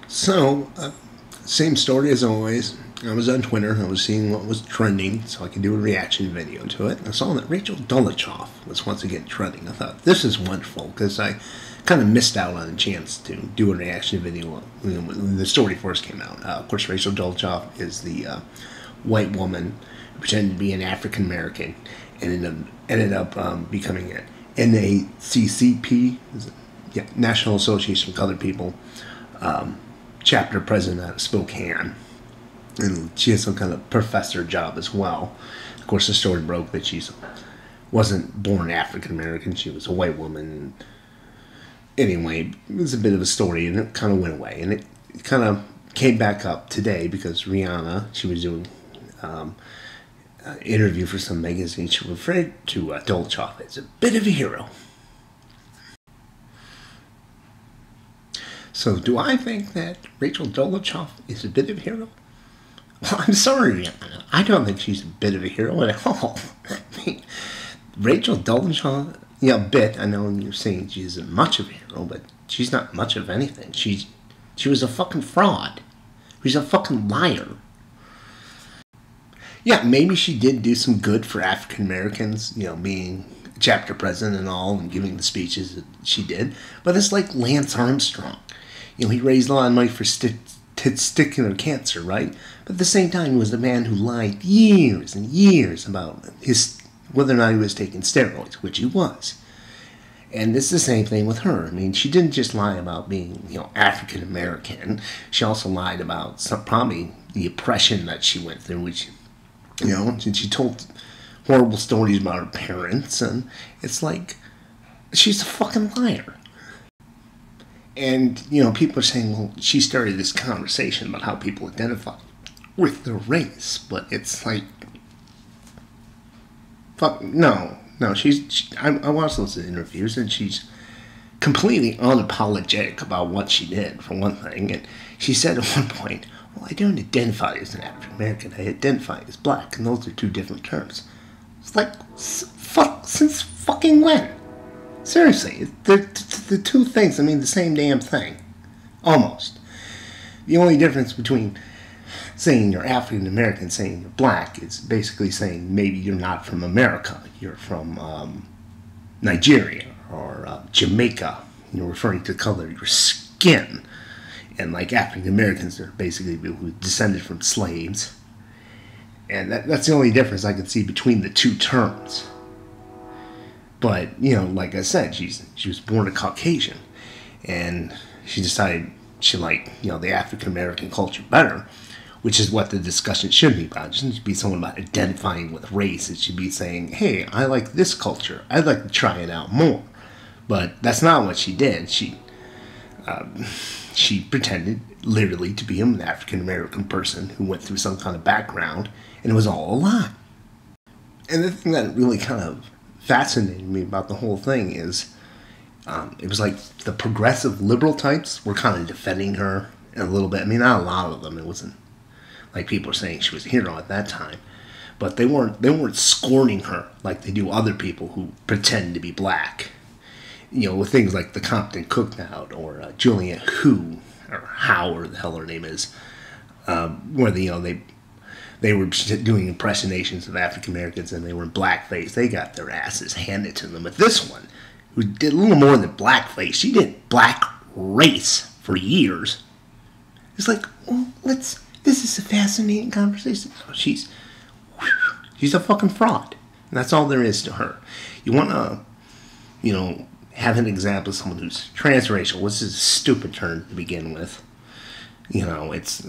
So, same story as always. I was on Twitter. I was seeing what was trending, so I could do a reaction video to it. I saw that Rachel Dolezal was once again trending. I thought this is wonderful because I kind of missed out on a chance to do a reaction video when the story first came out. Of course, Rachel Dolezal is the white woman who pretended to be an African American and ended up becoming an NACCP, National Association of Colored People. Chapter president out of Spokane, and she has some kind of professor job as well. Of course, the story broke that she wasn't born African American; she was a white woman. Anyway, it was a bit of a story, and it kind of went away, and it kind of came back up today because Rihanna, she was doing an interview for some magazine. She referred to Dolezal as a bit of a hero. So, do I think that Rachel Dolezal is a bit of a hero? Well, I'm sorry, Rihanna. I don't think she's a bit of a hero at all. I mean, Rachel Dolezal, a bit. I know you're saying she isn't much of a hero, but she's not much of anything. She was a fucking fraud. She's a fucking liar. Yeah, maybe she did do some good for African Americans, being chapter president and all, and giving the speeches that she did. But it's like Lance Armstrong. He raised a lot of money for testicular cancer, right? But at the same time, he was the man who lied years and years about whether or not he was taking steroids, which he was. And it's the same thing with her. I mean, she didn't just lie about being, African American. She also lied about probably the oppression that she went through, which, and she told horrible stories about her parents, and it's like, she's a fucking liar. And, people are saying, well, she started this conversation about how people identify with their race. But it's like, fuck, no, I watched those interviews, and she's completely unapologetic about what she did, for one thing. And she said at one point, well, I don't identify as an African American, I identify as black, and those are two different terms. It's like, since fucking when? Seriously, the two things, the same damn thing. Almost. The only difference between saying you're African American and saying you're black is basically saying maybe you're not from America. You're from Nigeria or Jamaica. You're referring to the color of your skin. And like African Americans are basically people who descended from slaves. And that's the only difference I can see between the two terms. But, like I said, she was born a Caucasian, and she decided she liked, the African-American culture better, which is what the discussion should be about. It shouldn't be someone about identifying with race. It should be saying, hey, I like this culture. I'd like to try it out more. But that's not what she did. She pretended, literally, to be an African-American person who went through some kind of background, and it was all a lie. And the thing that really kind of fascinated me about the whole thing is it was like the progressive liberal types were kind of defending her a little bit. Not a lot of them. It wasn't like people were saying she was a hero at that time, but they weren't scorning her like they do other people who pretend to be black. With things like the Compton Cookout or Juliet Who or How the hell her name is, where they were doing impersonations of African Americans, and they were in blackface. They got their asses handed to them. But this one, who did a little more than blackface, she did black race for years. It's like, well, this is a fascinating conversation. No, she's a fucking fraud. And that's all there is to her. You want to, have an example of someone who's transracial, which is a stupid term to begin with. It's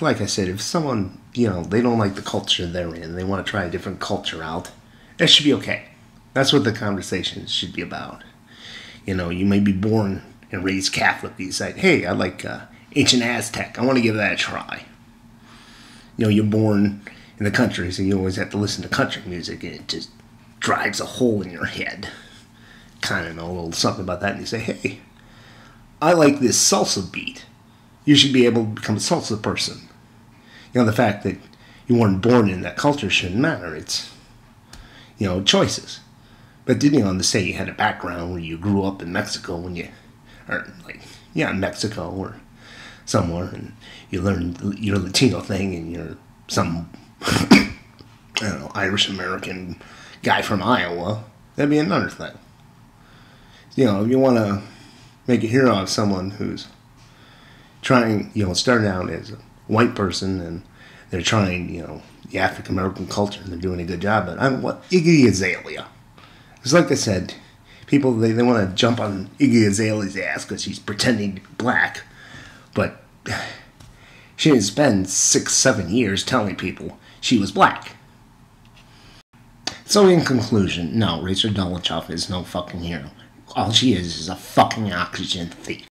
like I said, if someone, they don't like the culture they're in, they want to try a different culture out, that should be okay. That's what the conversation should be about. You may be born and raised Catholic, you say, hey, I like ancient Aztec, I want to give that a try. You're born in the country, so you always have to listen to country music, and it just drives a hole in your head. Kind of know a little something about that, and you say, hey, I like this salsa beat. You should be able to become a salsa person. The fact that you weren't born in that culture shouldn't matter. It's, choices. But didn't you say you had a background where you grew up in Mexico when you, or like, in Mexico or somewhere and you learn your Latino thing and you're some, I don't know, Irish American guy from Iowa, that'd be another thing. You know, if you want to make a hero of someone who's trying, starting out as a white person and they're trying, the African American culture and they're doing a good job. But Iggy Azalea. Because like I said, people, they want to jump on Iggy Azalea's ass because she's pretending to be black. But she didn't spend 6-7 years telling people she was black. So in conclusion, no, Rachel Dolezal is no fucking hero. All she is a fucking oxygen thief.